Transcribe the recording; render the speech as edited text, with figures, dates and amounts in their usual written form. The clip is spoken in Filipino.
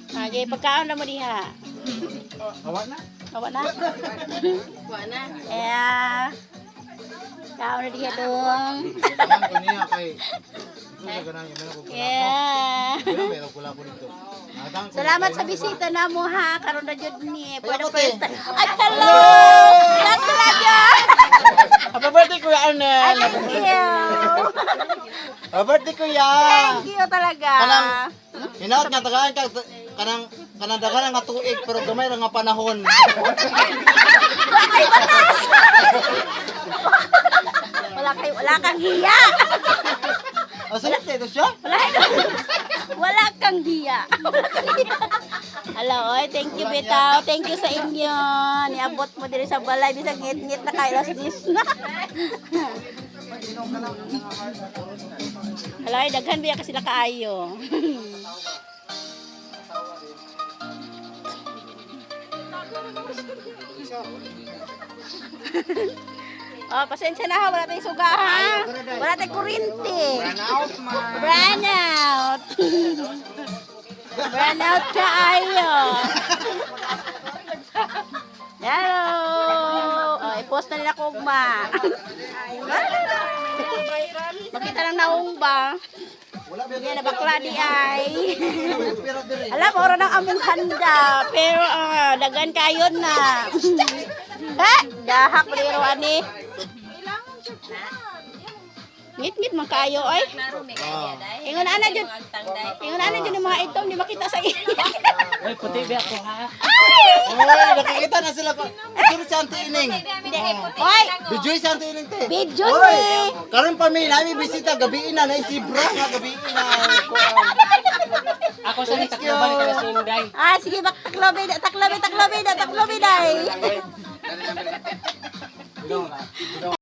Okay, pagkaon na mo diha. Awa na. Awa na. Wa na. Yeah. Kaon na diha dong. Tangan ko niya kay. Ano ganang yun ako pula. Yeah. Pero meron pula ko dito. Salamat sa bisita na mo ha. Karon na jud ni. Pwede Salamat, first time. Ay, hello! Talaga! Happy birthday Kuya Arnel. Thank you! Happy birthday Kuya. Thank you talaga! Hinaot nga tagaan ka kanang daghan nga tuig pero gamay ra nga panahon. Ay, batas! Wala kang hiya! Asa ito siya? Wala kang hiya. Hello, oy, thank you bitaw. Thank you sa inyo. Niabot mo diri sa balay bisag ngit-ngit na kay last this na. Hello, oy, daghan biya ka sila kaayo. Oh, pasensya na ha, wala tayong suga ha. Wala tayong kuryente. Brand out. Brand out kaayo. Hello. Oh, i-post na nila kugma. Makita lang naong ba? Yan na bakla di ay. Alam mo, oras ng among handa. Pero dagan kayo na. Ha? Dahak liro ani. Ngit-ngit man kayo oy. Ingon ana jud. Ingon ana jud mga itom di makita sa iyo. Oy, puti ba ako ha? Oy, nakikita na sila pa. Pero si Auntie Ining. Oy, Bijoy si Auntie Ining te. video Oy, ni. karon pa mi nami bisita gabi na si bro nga gabi na. Ako sa takloban ka si Inday. Ah, sige bak taklobe day.